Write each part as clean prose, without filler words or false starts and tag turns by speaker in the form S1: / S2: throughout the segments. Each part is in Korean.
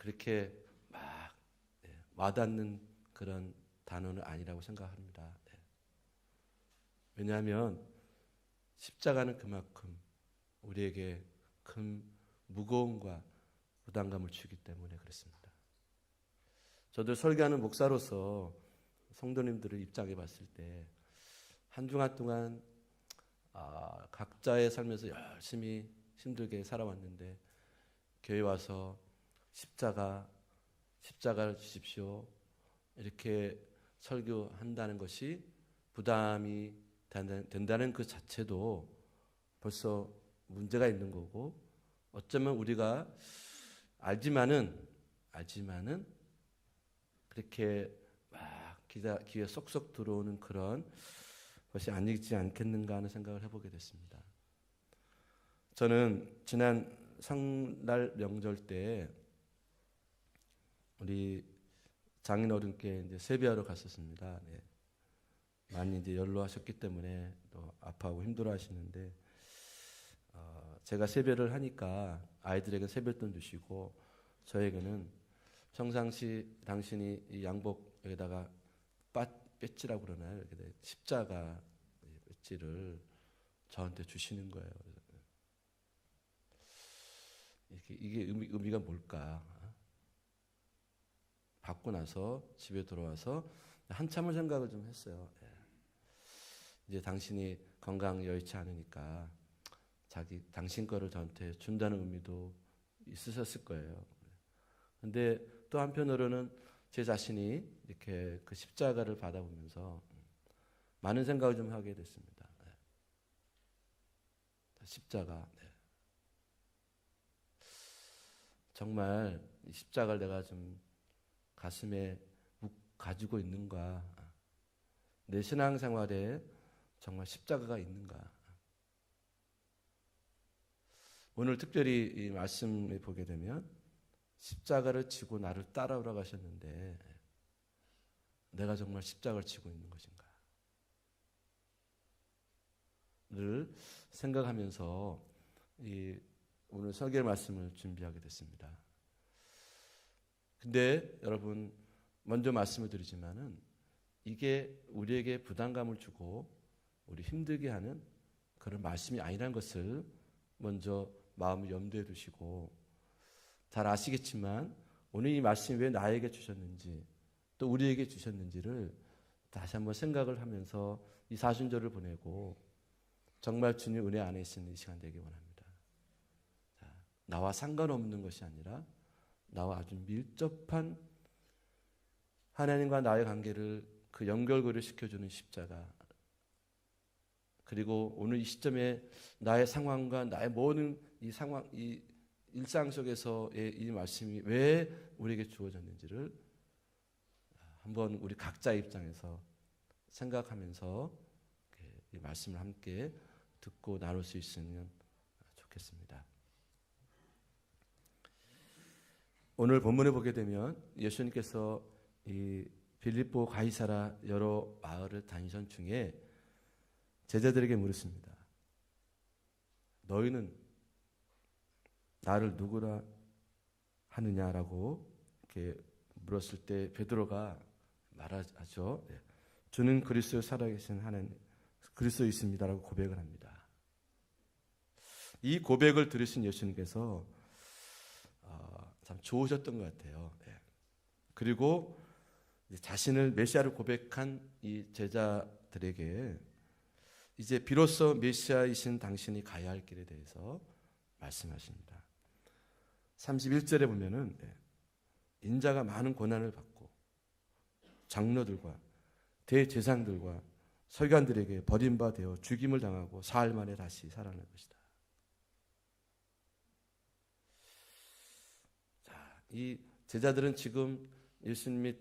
S1: 그렇게 막 와닿는 그런 단어는 아니라고 생각합니다. 왜냐하면 십자가는 그만큼 우리에게 큰 무거움과 부담감을 주기 때문에 그렇습니다. 저도 설교하는 목사로서 성도님들을 입장해 봤을 때 한 주간 동안 각자의 삶에서 열심히 힘들게 살아왔는데 교회 와서 십자가를 주십시오 이렇게 설교한다는 것이 부담이 된다는 그 자체도 벌써 문제가 있는 거고, 어쩌면 우리가 알지만은 그렇게 막 귀에 쏙쏙 들어오는 그런 것이 아니지 않겠는가 하는 생각을 해보게 됐습니다. 저는 지난 성날 명절 때 우리 장인어른께 이제 세배하러 갔었습니다. 많이 이제 연로하셨기 때문에 또 아파하고 힘들어하시는데 제가 세배를 하니까 아이들에게 세뱃돈 주시고 저에게는 평상시 당신이 이 양복에다가 배지라고 그러나요? 십자가 배지를 저한테 주시는 거예요. 이게 의미가 뭘까? 받고 나서 집에 돌아와서 한참을 생각을 좀 했어요. 이제 당신이 건강 여의치 않으니까 당신 거를 저한테 준다는 의미도 있으셨을 거예요. 근데 또 한편으로는 제 자신이 이렇게 그 십자가를 받아보면서 많은 생각을 좀 하게 됐습니다. 십자가. 정말 이 십자가를 내가 좀 가슴에 가지고 있는가? 내 신앙생활에 정말 십자가가 있는가? 오늘 특별히 이 말씀을 보게 되면 십자가를 지고 나를 따라오라고 하셨는데 내가 정말 십자가를 지고 있는 것인가? 를 생각하면서 오늘 설교 말씀을 준비하게 됐습니다. 근데 여러분 먼저 말씀을 드리지만은 이게 우리에게 부담감을 주고 우리 힘들게 하는 그런 말씀이 아니라는 것을 먼저 마음을 염두에 두시고, 잘 아시겠지만 오늘 이 말씀이 왜 나에게 주셨는지 또 우리에게 주셨는지를 다시 한번 생각을 하면서 이 사순절을 보내고 정말 주님 은혜 안에 있는 이 시간 되기 원합니다. 나와 상관없는 것이 아니라 나와 아주 밀접한 하나님과 나의 관계를 그 연결고리를 시켜주는 십자가, 그리고 오늘 이 시점에 나의 상황과 나의 모든 이 일상 속에서의 이 말씀이 왜 우리에게 주어졌는지를 한번 우리 각자의 입장에서 생각하면서 이 말씀을 함께 듣고 나눌 수 있으면 좋겠습니다. 오늘 본문에 보게 되면 예수님께서 이 빌립보 가이사라 여러 마을을 다니던 중에 제자들에게 물었습니다. 너희는 나를 누구라 하느냐라고 이렇게 물었을 때 베드로가 말하죠. 주는 그리스도 살아계신 하나님 그리스도이십니다라고 고백을 합니다. 이 고백을 들으신 예수님께서 참 좋으셨던 것 같아요. 그리고 자신을 메시아를 고백한 이 제자들에게 이제 비로소 메시아이신 당신이 가야 할 길에 대해서 말씀하십니다. 31절에 보면은 인자가 많은 고난을 받고 장로들과 대제사장들과 서기관들에게 버림받아 죽임을 당하고 사흘 만에 다시 살아날 것이다. 자, 이 제자들은 지금 예수님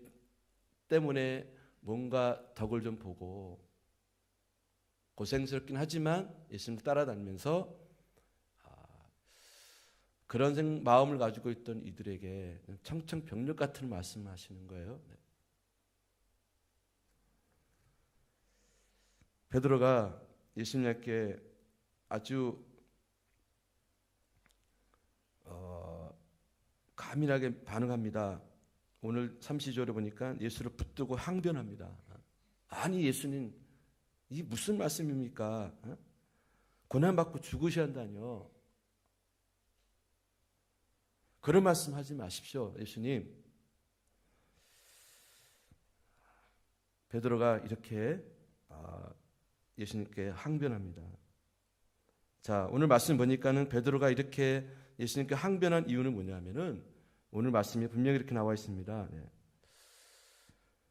S1: 때문에 뭔가 덕을 좀 보고 고생스럽긴 하지만 예수님을 따라다니면서 그런 마음을 가지고 있던 이들에게 청천벽력 같은 말씀을 하시는 거예요. 베드로가 예수님께 아주 가민하게 반응합니다. 오늘 30절에 보니까 예수를 붙들고 항변합니다. 아니 예수님, 이게 무슨 말씀입니까? 고난받고 죽으셔야 한다뇨. 그런 말씀 하지 마십시오, 예수님. 베드로가 이렇게 예수님께 항변합니다. 자, 오늘 말씀 보니까는 베드로가 이렇게 예수님께 항변한 이유는 뭐냐면은 오늘 말씀이 분명히 이렇게 나와 있습니다. 네.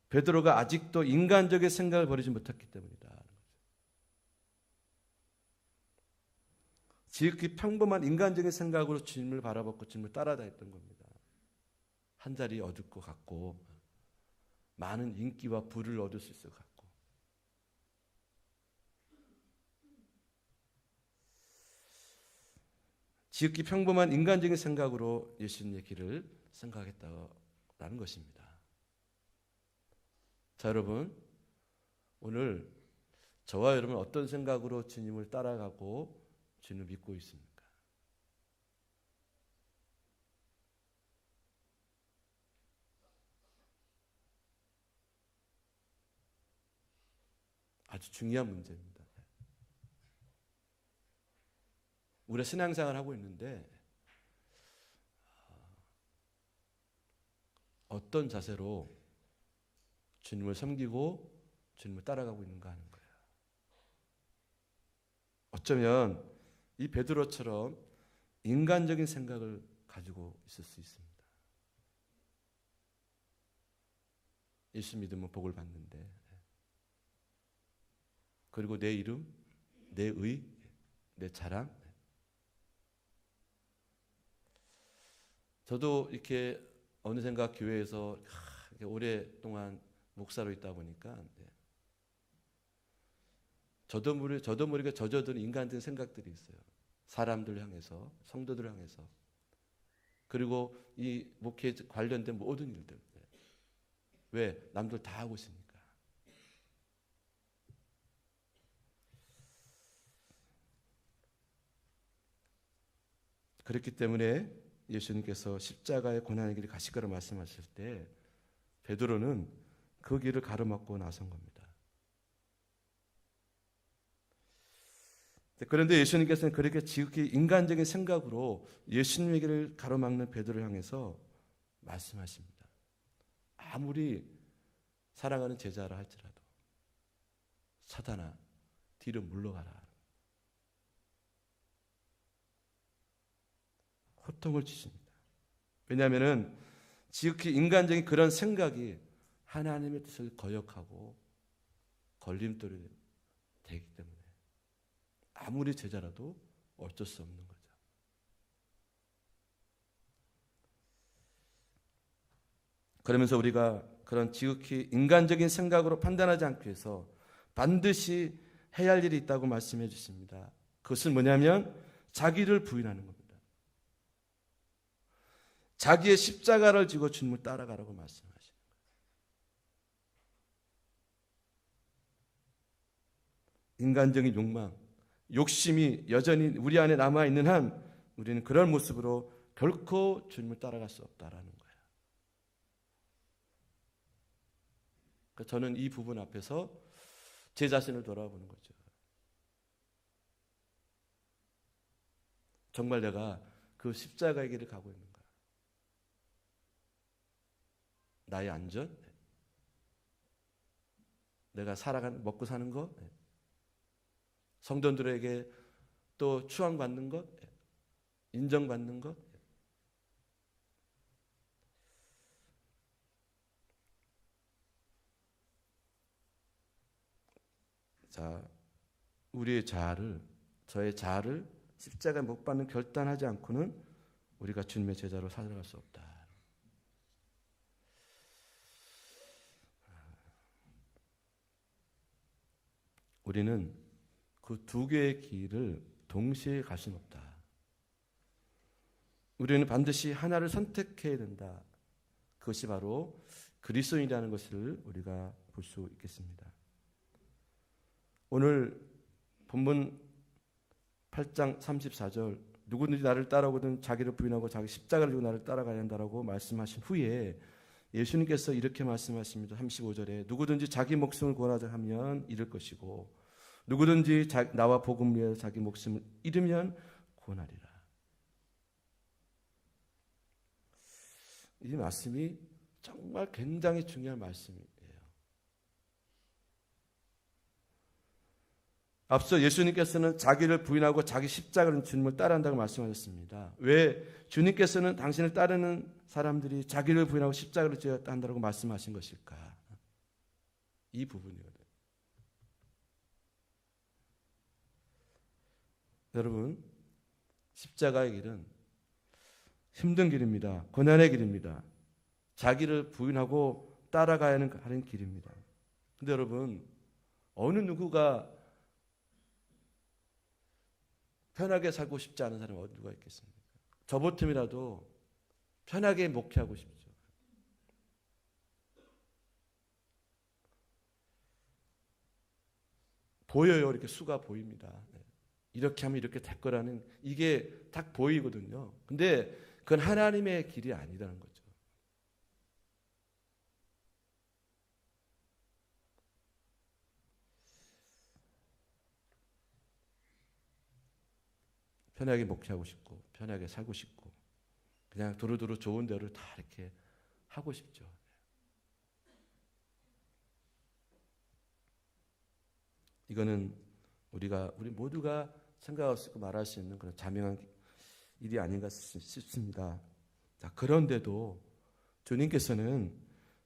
S1: 베드로가 아직도 인간적인 생각을 버리지 못했기 때문이다. 지극히 평범한 인간적인 생각으로 주님을 바라봤고 주님을 따라다녔던 겁니다. 한 자리 얻을 것 같고 많은 인기와 부를 얻을 수 있을 것 같고 지극히 평범한 인간적인 생각으로 예수님의 길을 생각했다라는 것입니다. 자, 여러분, 오늘 저와 여러분 어떤 생각으로 주님을 따라가고 주님을 믿고 있습니까? 아주 중요한 문제입니다. 우리가 신앙생활을 하고 있는데 어떤 자세로 주님을 섬기고 주님을 따라가고 있는가 하는 거예요. 어쩌면 이 베드로처럼 인간적인 생각을 가지고 있을 수 있습니다. 예수 믿으면 복을 받는데, 그리고 내 이름, 내 의, 내 자랑. 저도 이렇게 어느샌가 교회에서 오랫동안 목사로 있다 보니까 저도 모르게 젖어든 인간적인 생각들이 있어요. 사람들 향해서, 성도들 향해서, 그리고 이 목회에 관련된 모든 일들. 왜? 남들 다 하고 있으니까. 그렇기 때문에 예수님께서 십자가의 고난의 길을 가실 거라 말씀하실 때 베드로는 그 길을 가로막고 나선 겁니다. 그런데 예수님께서는 그렇게 지극히 인간적인 생각으로 예수님의 길을 가로막는 베드로를 향해서 말씀하십니다. 아무리 사랑하는 제자라 할지라도 사단아, 뒤로 물러가라. 호통을 치십니다. 왜냐하면 지극히 인간적인 그런 생각이 하나님의 뜻을 거역하고 걸림돌이 되기 때문에 아무리 제자라도 어쩔 수 없는 거죠. 그러면서 우리가 그런 지극히 인간적인 생각으로 판단하지 않기 위해서 반드시 해야 할 일이 있다고 말씀해 주십니다. 그것은 뭐냐면 자기를 부인하는 겁니다. 자기의 십자가를 지고 주님을 따라가라고 말씀하시는 거예요. 인간적인 욕망, 욕심이 여전히 우리 안에 남아있는 한 우리는 그런 모습으로 결코 주님을 따라갈 수 없다라는 거예요. 그러니까 저는 이 부분 앞에서 제 자신을 돌아보는 거죠. 정말 내가 그 십자가의 길을 가고 있는가? 나의 안전? 내가 살아가는, 먹고 사는 것? 성도들에게 또 추앙받는 것? 인정받는 것? 자, 우리의 자아를, 저의 자아를 십자가에 못 박는 결단하지 않고는 우리가 주님의 제자로 살아갈 수 없다. 우리는 그 두 개의 길을 동시에 갈 수는 없다. 우리는 반드시 하나를 선택해야 된다. 그것이 바로 그리스도인이라는 것을 우리가 볼 수 있겠습니다. 오늘 본문 8장 34절 누구든지 나를 따라오거든 자기를 부인하고 자기 십자가를 지고 나를 따라가야 한다라고 말씀하신 후에 예수님께서 이렇게 말씀하십니다. 35절에 누구든지 자기 목숨을 구원하자 하면 잃을 것이고 누구든지 나와 복음을 위하여 자기 목숨을 잃으면 구원하리라. 이 말씀이 정말 굉장히 중요한 말씀이에요. 앞서 예수님께서는 자기를 부인하고 자기 십자가를 주님을 따라한다고 말씀하셨습니다. 왜 주님께서는 당신을 따르는 사람들이 자기를 부인하고 십자가를 져야 한다고 말씀하신 것일까? 이 부분이거든요. 여러분, 십자가의 길은 힘든 길입니다. 고난의 길입니다. 자기를 부인하고 따라가야 하는 길입니다. 근데 여러분, 어느 누구가 편하게 살고 싶지 않은 사람이 어디 누가 있겠습니까? 저 버틈이라도 편하게 목회하고 싶죠. 보여요. 이렇게 수가 보입니다. 이렇게 하면 이렇게 될 거라는 이게 딱 보이거든요. 근데 그건 하나님의 길이 아니라는 거죠. 편하게 목회하고 싶고 편하게 살고 싶고 그냥 두루두루 좋은 대로 다 이렇게 하고 싶죠. 이거는 우리 모두가 생각할 수 있고 말할 수 있는 그런 자명한 일이 아닌가 싶습니다. 자, 그런데도 주님께서는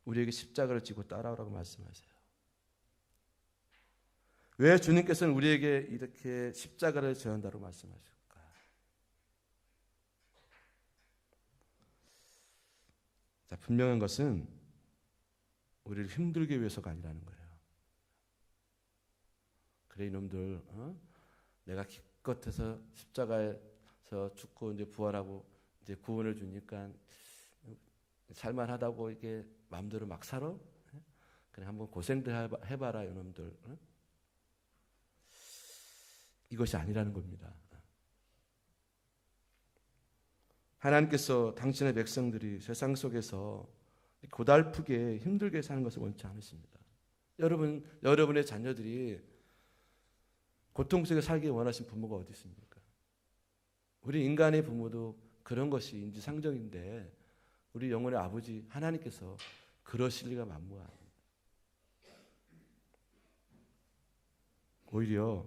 S1: 우리에게 십자가를 지고 따라오라고 말씀하세요. 왜 주님께서는 우리에게 이렇게 십자가를 져야 한다고 말씀하실까? 자, 분명한 것은 우리를 힘들게 위해서가 아니라는 거예요. 그래 이놈들, 내가 기껏해서 십자가에서 죽고 이제 부활하고 이제 구원을 주니까 살만하다고 이게 마음대로 막 살아? 그래 한번 고생들 해봐라 이놈들. 이것이 아니라는 겁니다. 하나님께서 당신의 백성들이 세상 속에서 고달프게 힘들게 사는 것을 원치 않으십니다. 여러분의 자녀들이 고통 속에 살기 원하시는 부모가 어디 있습니까? 우리 인간의 부모도 그런 것이 인지상정인데 우리 영혼의 아버지 하나님께서 그러실 리가 만무합니다. 오히려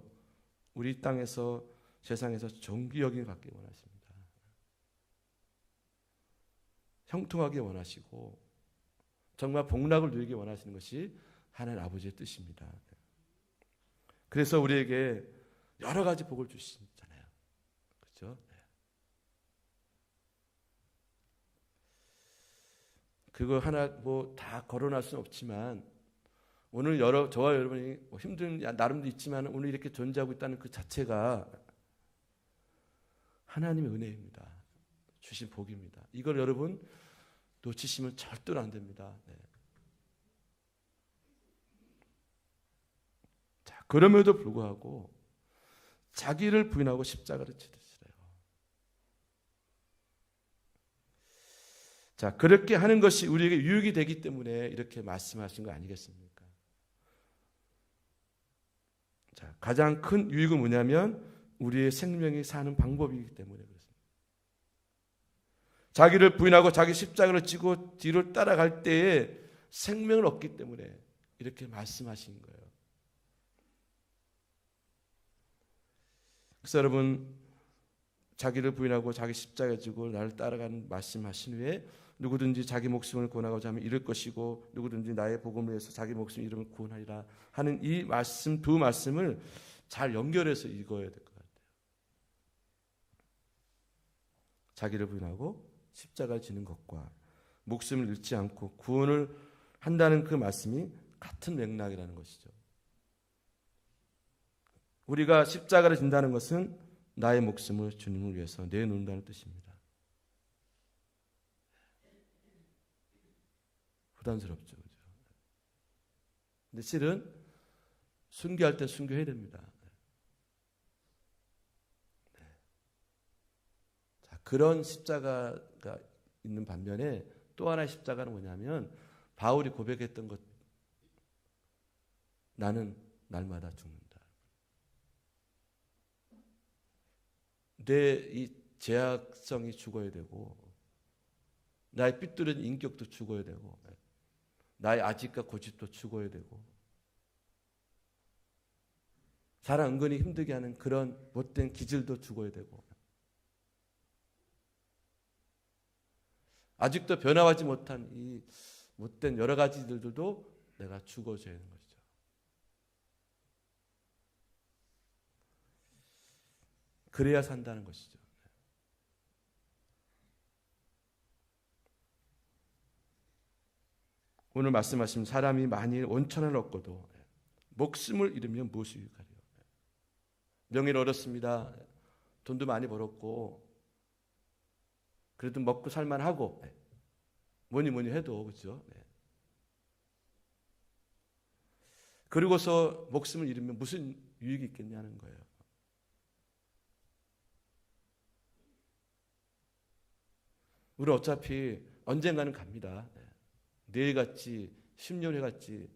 S1: 우리 땅에서 세상에서 정기 여김을 받기 원하십니다. 형통하게 원하시고 정말 복락을 누리기 원하시는 것이 하나님 아버지의 뜻입니다. 그래서 우리에게 여러 가지 복을 주시잖아요. 그렇죠? 그거 하나 뭐 다 거론할 수는 없지만 오늘 저와 여러분이 힘든 나름도 있지만 오늘 이렇게 존재하고 있다는 그 자체가 하나님의 은혜입니다. 주신 복입니다. 이걸 여러분 놓치시면 절대로 안 됩니다. 네. 자, 그럼에도 불구하고 자기를 부인하고 십자가를 지으시래요. 자, 그렇게 하는 것이 우리에게 유익이 되기 때문에 이렇게 말씀하신 거 아니겠습니까? 자, 가장 큰 유익은 뭐냐면 우리의 생명이 사는 방법이기 때문에 그렇습니다. 자기를 부인하고 자기 십자가를 지고 뒤를 따라갈 때에 생명을 얻기 때문에 이렇게 말씀하신 거예요. 그래서 여러분 자기를 부인하고 자기 십자가를 지고 나를 따라가는 말씀하신 후에 누구든지 자기 목숨을 구원하고자 하면 잃을 것이고 누구든지 나의 복음을 위해서 자기 목숨을 잃으면 구원하리라 하는 이 말씀 두 말씀을 잘 연결해서 읽어야 될 것 같아요. 자기를 부인하고 십자가를 지는 것과 목숨을 잃지 않고 구원을 한다는 그 말씀이 같은 맥락이라는 것이죠. 우리가 십자가를 진다는 것은 나의 목숨을 주님을 위해서 내놓는다는 뜻입니다. 부담스럽죠. 그죠? 근데 실은 순교할 때 순교해야 됩니다. 그런 십자가가 있는 반면에 또 하나의 십자가는 뭐냐면 바울이 고백했던 것, 나는 날마다 죽는다. 내 이 제약성이 죽어야 되고, 나의 삐뚤은 인격도 죽어야 되고, 나의 아집과 고집도 죽어야 되고, 사람 은근히 힘들게 하는 그런 못된 기질도 죽어야 되고, 아직도 변화하지 못한 이 못된 여러 가지들도 내가 죽어줘야 하는 것이죠. 그래야 산다는 것이죠. 오늘 말씀하신 사람이 만일 온천을 얻고도 목숨을 잃으면 무엇이 유익하리요? 명예를 얻었습니다. 돈도 많이 벌었고 그래도 먹고 살만하고 뭐니 해도 그렇죠. 그리고서 목숨을 잃으면 무슨 유익이 있겠냐는 거예요. 우리 어차피 언젠가는 갑니다. 내일 같지 10년 후에 같지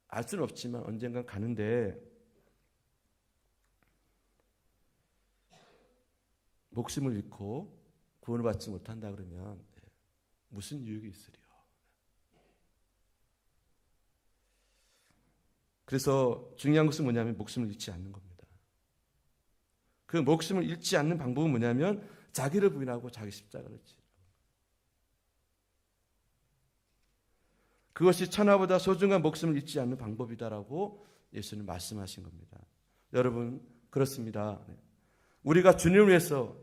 S1: 알 수는 없지만 언젠간 가는데 목숨을 잃고 구원을 받지 못한다 그러면 무슨 유익이 있으리요? 그래서 중요한 것은 뭐냐면 목숨을 잃지 않는 겁니다. 그 목숨을 잃지 않는 방법은 뭐냐면 자기를 부인하고 자기 십자가를 지라. 그것이 천하보다 소중한 목숨을 잃지 않는 방법이다라고 예수는 말씀하신 겁니다. 여러분 그렇습니다. 우리가 주님을 위해서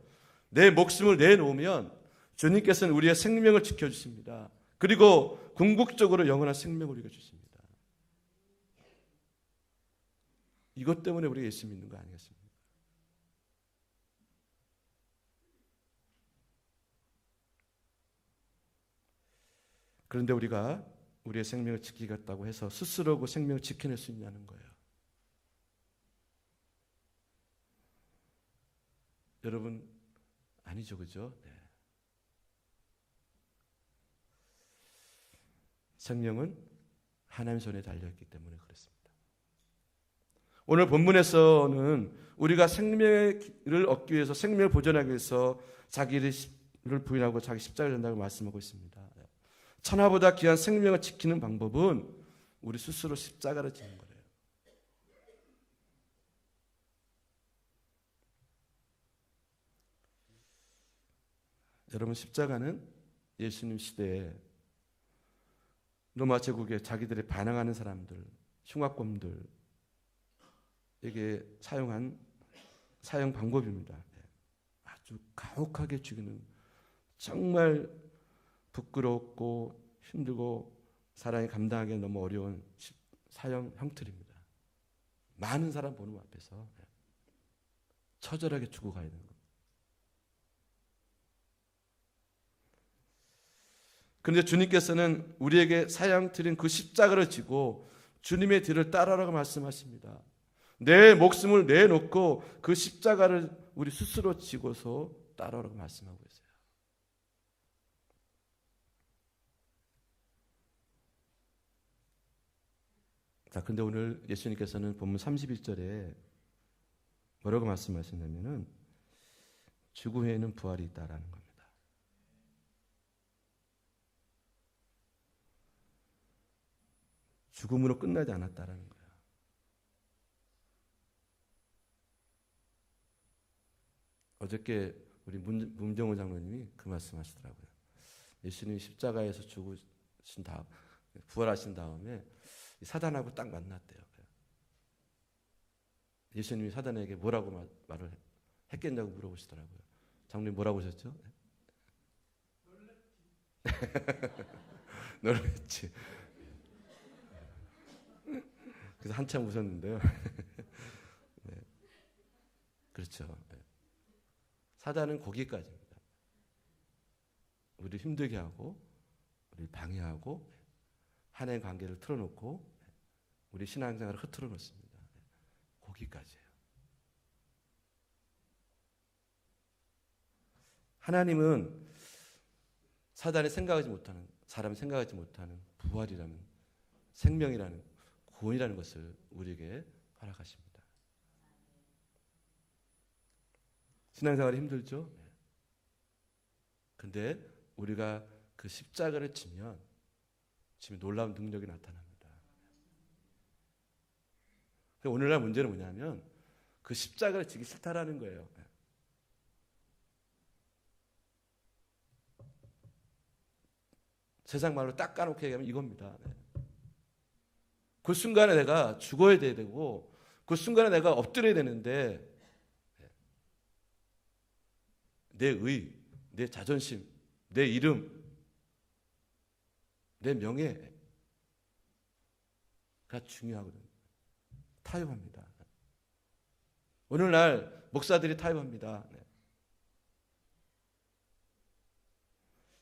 S1: 내 목숨을 내놓으면 주님께서는 우리의 생명을 지켜주십니다. 그리고 궁극적으로 영원한 생명을 우리에게 주십니다. 이것 때문에 우리가 예수 믿는 거 아니겠습니까? 그런데 우리가 우리의 생명을 지키겠다고 해서 스스로 그 생명을 지켜낼 수 있냐는 거예요. 여러분 아니죠, 그죠? 네. 생명은 하나님 손에 달려있기 때문에 그렇습니다. 오늘 본문에서는 우리가 생명을 얻기 위해서 생명을 보존하기 위해서 자기를 부인하고 자기 십자가를 전다고 말씀하고 있습니다. 천하보다 귀한 생명을 지키는 방법은 우리 스스로 십자가를 지는 거예요. 여러분 십자가는 예수님 시대에 로마 제국에 자기들이 반항하는 사람들, 흉악범들에게 사용한 사형 방법입니다. 아주 가혹하게 죽이는 정말 부끄럽고 힘들고 사람이 감당하기 너무 어려운 사형 형틀입니다. 많은 사람 보는 앞에서 처절하게 죽어가야 되는 겁니다. 그런데 주님께서는 우리에게 사형 틀인 그 십자가를 지고 주님의 뒤를 따라라고 말씀하십니다. 내 목숨을 내놓고 그 십자가를 우리 스스로 지고서 따라라고 말씀하고 있어요. 자, 근데 오늘 예수님께서는 본문 31절에 뭐라고 말씀하시냐면은 죽음 후에는 부활이 있다라는 겁니다. 죽음으로 끝나지 않았다라는 거예요. 어저께 우리 문정호 장로님이 그 말씀하시더라고요. 예수님이 십자가에서 죽으신 다음 부활하신 다음에 사단하고 딱 만났대요. 예수님이 사단에게 뭐라고 말을 했겠냐고 물어보시더라고요. 장로님 뭐라고 하셨죠? 놀랬지. 그래서 한참 웃었는데요. 네. 그렇죠. 네. 사단은 거기까지입니다. 우리를 힘들게 하고 우리를 방해하고 하나의 관계를 틀어놓고 우리 신앙생활을 흐트러 놓습니다. 거기까지예요. 하나님은 사단이 생각하지 못하는, 사람이 생각하지 못하는 부활이라는, 생명이라는, 구원이라는 것을 우리에게 허락하십니다. 신앙생활이 힘들죠? 근데 우리가 그 십자가를 지면 놀라운 능력이 나타납니다. 오늘날 문제는 뭐냐면 그 십자가를 지기 싫다라는 거예요. 세상 말로 딱 까놓게 얘기하면 이겁니다. 그 순간에 내가 죽어야 되고 그 순간에 내가 엎드려야 되는데 내 의, 내 자존심, 내 이름, 내 명예가 중요하거든요. 타협합니다. 오늘날 목사들이 타협합니다.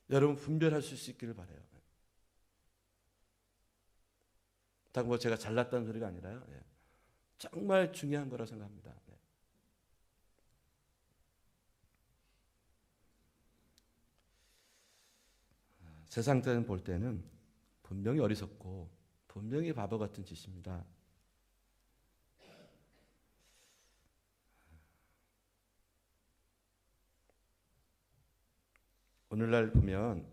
S1: 여러분 분별하실 수 있기를 바라요. 딱 뭐 제가 잘났다는 소리가 아니라요. 정말 중요한 거라고 생각합니다. 세상적인 볼 때는 분명히 어리석고 분명히 바보 같은 짓입니다. 오늘날 보면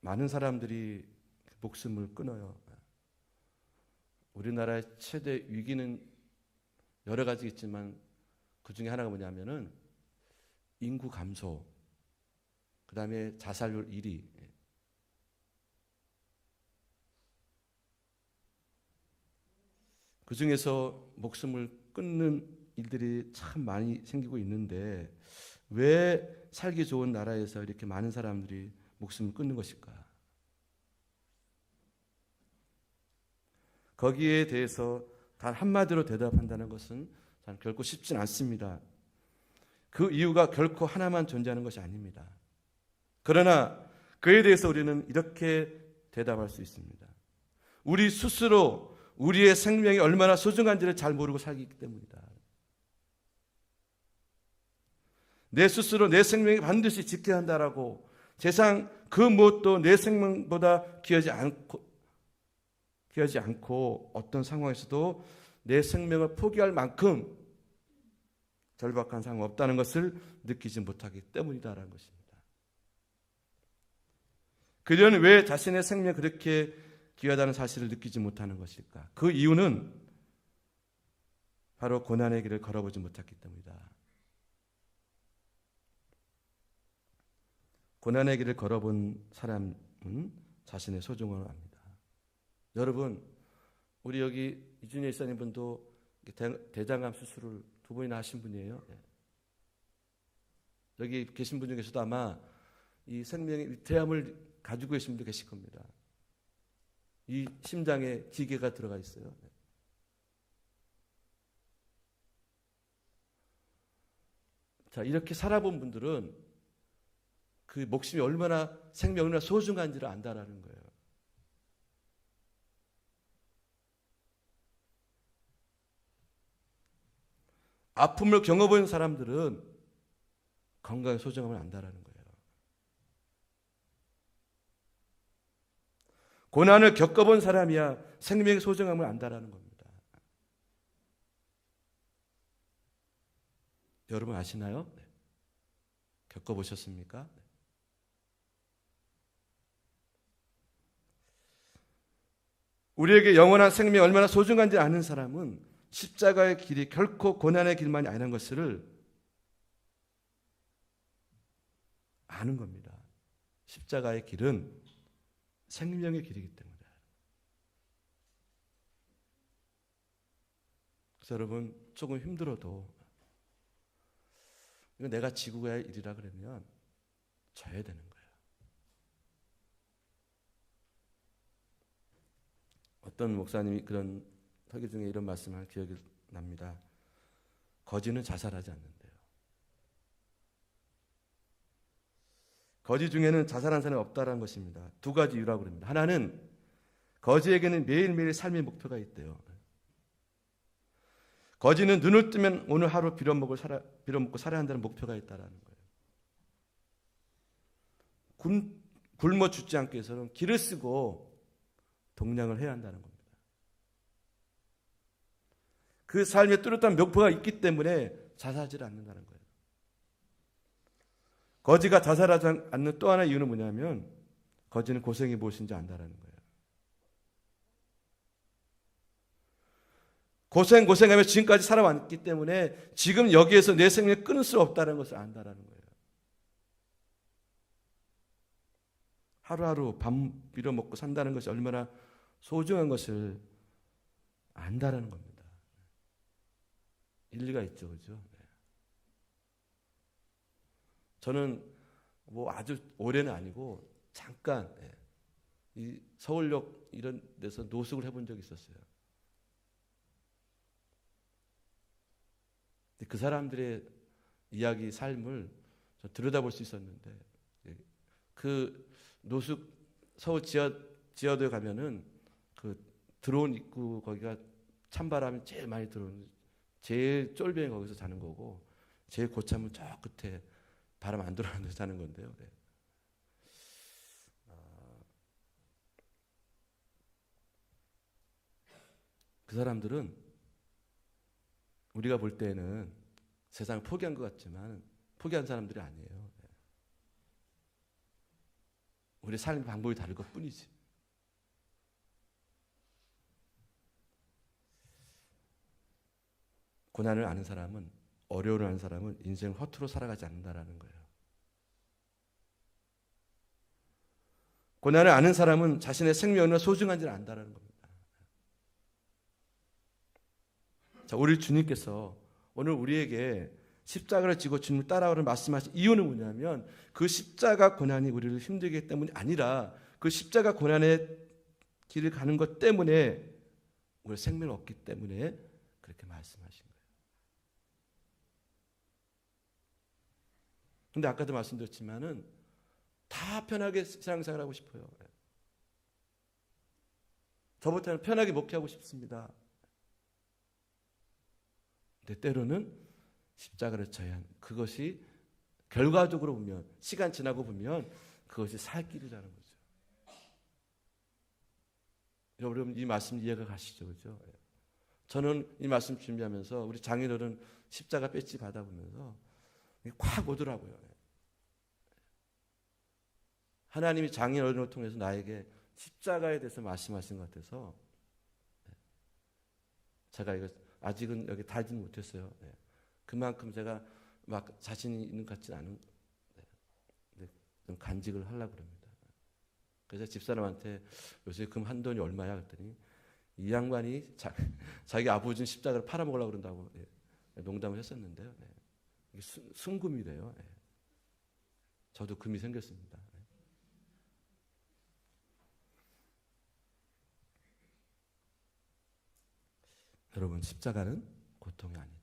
S1: 많은 사람들이 목숨을 끊어요. 우리나라의 최대 위기는 여러 가지 있지만 그 중에 하나가 뭐냐면은 인구 감소, 그 다음에 자살률 1위. 그 중에서 목숨을 끊는 일들이 참 많이 생기고 있는데 왜 살기 좋은 나라에서 이렇게 많은 사람들이 목숨을 끊는 것일까? 거기에 대해서 단 한마디로 대답한다는 것은 결코 쉽진 않습니다. 그 이유가 결코 하나만 존재하는 것이 아닙니다. 그러나 그에 대해서 우리는 이렇게 대답할 수 있습니다. 우리 스스로 우리의 생명이 얼마나 소중한지를 잘 모르고 살기 때문이다. 내 스스로 내 생명이 반드시 지켜야 한다라고 세상 그 무엇도 내 생명보다 귀하지 않고 어떤 상황에서도 내 생명을 포기할 만큼 절박한 상황이 없다는 것을 느끼지 못하기 때문이다라는 것입니다. 그들은 왜 자신의 생명이 그렇게 귀하다는 사실을 느끼지 못하는 것일까? 그 이유는 바로 고난의 길을 걸어보지 못했기 때문이다. 고난의 길을 걸어본 사람은 자신의 소중함을 압니다. 여러분, 우리 여기 이준희 이사님 분도 대장암 수술을 2번이나 하신 분이에요. 여기 계신 분 중에서도 아마 이 생명의 위태함을 가지고 계신 분도 계실 겁니다. 이 심장에 기계가 들어가 있어요. 자, 이렇게 살아본 분들은 그 목숨이 얼마나 생명이 얼마나 소중한지를 안다라는 거예요. 아픔을 경험해본 사람들은 건강의 소중함을 안다라는 거예요. 고난을 겪어본 사람이야 생명의 소중함을 안다라는 겁니다. 여러분 아시나요? 네. 겪어보셨습니까? 네. 우리에게 영원한 생명이 얼마나 소중한지 아는 사람은 십자가의 길이 결코 고난의 길만이 아니라는 것을 아는 겁니다. 십자가의 길은 생명의 길이기 때문에. 그래서 여러분 조금 힘들어도 이거 내가 지고 가야 할 일이라 그러면 져야 되는 거예요. 어떤 목사님이 그런 설교 중에 이런 말씀을 기억이 납니다. 거지는 자살하지 않는데요. 거지 중에는 자살한 사람이 없다라는 것입니다. 2가지 이유라고 합니다. 하나는 거지에게는 매일매일 삶의 목표가 있대요. 거지는 눈을 뜨면 오늘 하루 빌어먹고 살아야 한다는 목표가 있다라는 거예요. 굶어 죽지 않기 위해서는 길을 쓰고 동량을 해야 한다는 겁니다. 그 삶에 뚜렷한 목표가 있기 때문에 자살하지 않는다는 거예요. 거지가 자살하지 않는 또 하나의 이유는 뭐냐면 거지는 고생이 무엇인지 안다라는 거예요. 고생하며 지금까지 살아왔기 때문에 지금 여기에서 내 생명을 끊을 수 없다는 것을 안다라는 거예요. 하루하루 밥 빌어먹고 산다는 것이 얼마나 소중한 것을 안다라는 겁니다. 일리가 있죠, 그죠? 저는 뭐 아주 오래는 아니고 잠깐 이 서울역 이런 데서 노숙을 해본 적이 있었어요. 그 사람들의 이야기, 삶을 들여다볼 수 있었는데 그 노숙 서울 지하도에 가면은 그 들어온 입구 거기가 찬바람이 제일 많이 들어오는 제일 쫄병이 거기서 자는 거고 제일 고참은 저 끝에 바람 안 들어오는 데서 자는 건데요. 네. 그 사람들은 우리가 볼 때는 세상을 포기한 것 같지만 포기한 사람들이 아니에요. 우리 삶의 방법이 다를 것 뿐이지. 고난을 아는 사람은, 어려움을 아는 사람은 인생을 허투루 살아가지 않는다라는 거예요. 고난을 아는 사람은 자신의 생명은 소중한지를 안다라는 겁니다. 자, 우리 주님께서 오늘 우리에게 십자가를 지고 주님을 따라오라는 말씀하신 이유는 뭐냐면 그 십자가 고난이 우리를 힘들게 했기 때문이 아니라 그 십자가 고난의 길을 가는 것 때문에 우리 생명을 얻기 때문에 그렇게 말씀하신 거예요. 근데 아까도 말씀드렸지만은 다 편하게 신앙생활 하고 싶어요. 저부터는 편하게 목회하고 싶습니다. 근데 때로는 십자가를 져야 하는 그것이 결과적으로 보면 시간 지나고 보면 그것이 살 길이라는 거죠. 여러분 이 말씀 이해가 가시죠, 그죠? 저는 이 말씀 준비하면서 우리 장인어른 십자가 배지 받아보면서 콱 오더라고요. 하나님이 장인어른을 통해서 나에게 십자가에 대해서 말씀하신 것 같아서 제가 이거 아직은 여기 달지는 못했어요. 그만큼 제가 막 자신이 있는 것 같지 않은 좀 간직을 하려고 그럽니다. 그래서 집사람한테 요새 금 한 돈이 얼마야? 그랬더니 이 양반이 자기 아버지 준 십자가를 팔아먹으려고 그런다고 농담을 했었는데요. 이게 순금이래요. 저도 금이 생겼습니다. 여러분 십자가는 고통이 아니다.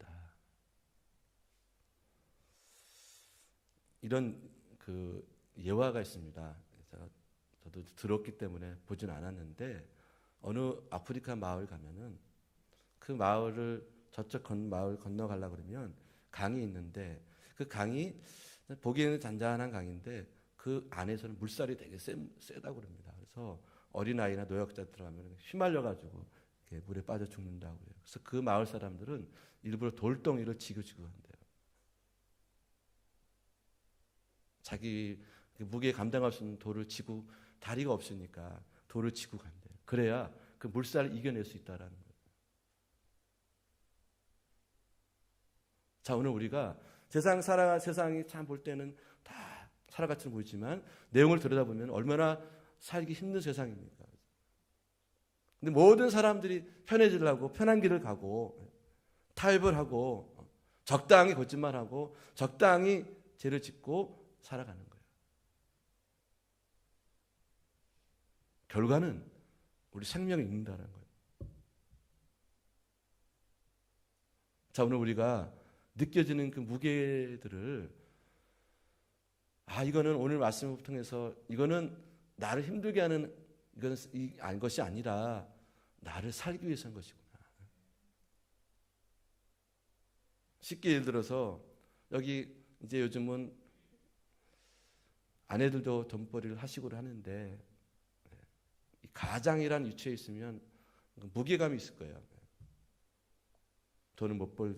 S1: 이런 그 예화가 있습니다. 저도 들었기 때문에 보진 않았는데 어느 아프리카 마을 가면은 그 마을을 저쪽 마을 건너가려고 그러면 강이 있는데 그 강이 보기에는 잔잔한 강인데 그 안에서는 물살이 되게 세다고 그럽니다. 그래서 어린아이나 노약자 들어가면 휘말려가지고 물에 빠져 죽는다고 해요. 그래서 그 마을 사람들은 일부러 돌덩이를 지고 한대요. 자기 무게에 감당할 수 있는 돌을 지고 다리가 없으니까 돌을 지고 간대요. 그래야 그 물살을 이겨낼 수 있다라는 거예요. 자, 오늘 우리가 세상이 참 볼 때는 다 살아같이 보이지만 내용을 들여다보면 얼마나 살기 힘든 세상입니까? 근데 모든 사람들이 편해지려고 편한 길을 가고 타협을 하고 적당히 거짓말하고 적당히 죄를 짓고 살아가는 거예요. 결과는 우리 생명이 있는다는 거예요. 자, 오늘 우리가 느껴지는 그 무게들을 이거는 오늘 말씀을 통해서 이거는 나를 힘들게 하는 이거는 것이 아니라 나를 살기 위해서인 것이구나. 쉽게 예를 들어서 여기 이제 요즘은 아내들도 돈벌이를 하시고 하는데 이 가장이라는 위치에 있으면 무게감이 있을 거예요. 돈을 못 벌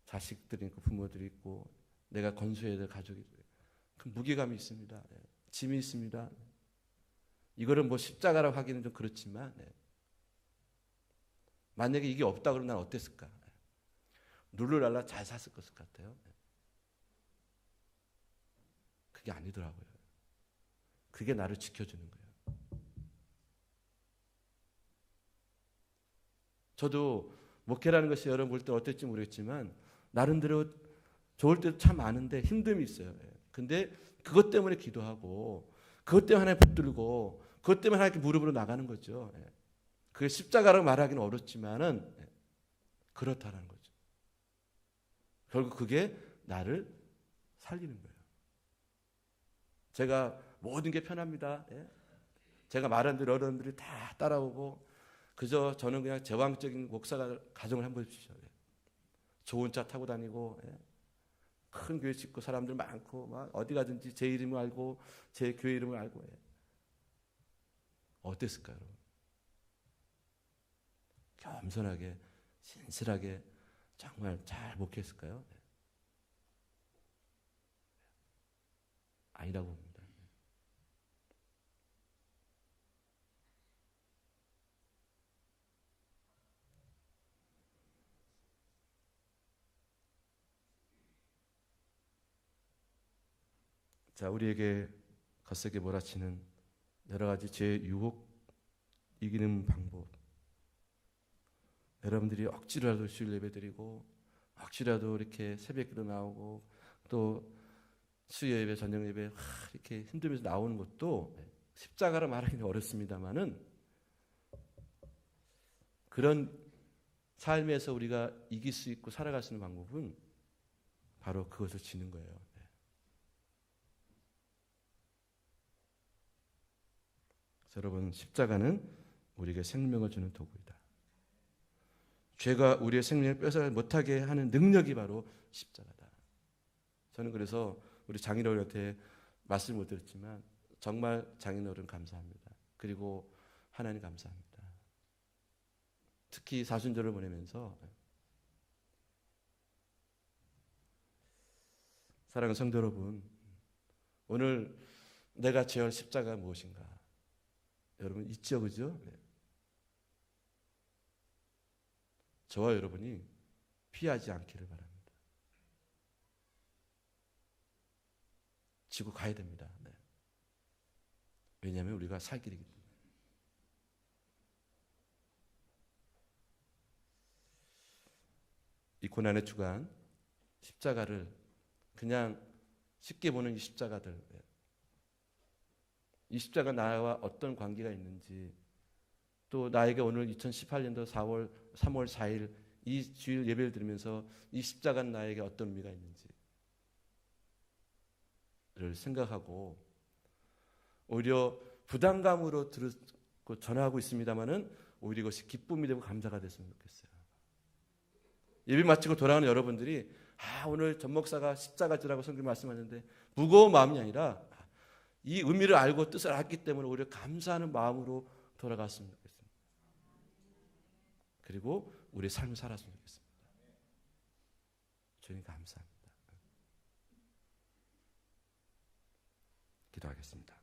S1: 자식들이 있고 부모들이 있고 내가 건수해야 될 가족이 있고 그 무게감이 있습니다. 짐이 있습니다. 이거를 뭐 십자가라고 하기는 좀 그렇지만 만약에 이게 없다 그러면 난 어땠을까? 룰루랄라 잘 샀을 것 같아요. 그게 아니더라고요. 그게 나를 지켜주는 거예요. 저도 목회라는 것이 여러분 볼 때 어떨지 모르겠지만 나름대로 좋을 때도 참 많은데 힘듦이 있어요. 근데 그것 때문에 기도하고 그것 때문에 하나님 붙들고 그것 때문에 하나님께 무릎으로 나가는 거죠. 그게 십자가라고 말하기는 어렵지만은 그렇다는 거죠. 결국 그게 나를 살리는 거예요. 제가 모든 게 편합니다. 제가 말한 대로 여러분들이 다 따라오고 그저 저는 그냥 제왕적인 목사가 가정을 한번 해주시죠. 좋은 차 타고 다니고 큰 교회 짓고 사람들 많고 막 어디 가든지 제 이름을 알고 제 교회 이름을 알고 어땠을까요? 겸손하게 신실하게 정말 잘 목회했을까요? 아니라고 봅니다. 자, 우리에게 거세게 몰아치는 여러 가지 죄의 유혹 이기는 방법. 여러분들이 억지로라도 주일 예배 드리고 억지라도 이렇게 새벽기도 나오고 또 수요 예배, 저녁 예배 이렇게 힘들면서 나오는 것도 십자가로 말하기는 어렵습니다만은 그런 삶에서 우리가 이길 수 있고 살아갈 수 있는 방법은 바로 그것을 지는 거예요. 여러분, 십자가는 우리에게 생명을 주는 도구이다. 죄가 우리의 생명을 뺏어 못하게 하는 능력이 바로 십자가다. 저는 그래서 우리 장인어른한테 말씀 못 드렸지만 정말 장인어른 감사합니다. 그리고 하나님 감사합니다. 특히 사순절을 보내면서 사랑하는 성도 여러분, 오늘 내가 지을 십자가 무엇인가? 여러분 있죠, 그죠? 저와 여러분이 피하지 않기를 바랍니다. 지고 가야 됩니다. 왜냐하면 우리가 살 길이기 때문에. 이 고난의 주간 십자가를 그냥 쉽게 보는 이 십자가들, 이 십자가 나와 어떤 관계가 있는지, 또 나에게 오늘 2018년도 3월 4일 이 주일 예배를 드리면서 이 십자가는 나에게 어떤 의미가 있는지를 생각하고 오히려 부담감으로 듣고 전하고 있습니다만은 오히려 이것이 기쁨이 되고 감사가 됐으면 좋겠어요. 예배 마치고 돌아오는 여러분들이 오늘 전 목사가 십자가 지라고 성경 말씀하셨는데 무거운 마음이 아니라 이 의미를 알고 뜻을 알기 때문에 오히려 감사하는 마음으로 돌아갔으면 좋겠습니다. 그리고 우리의 삶을 살았으면 좋겠습니다. 주님 감사합니다. 기도하겠습니다.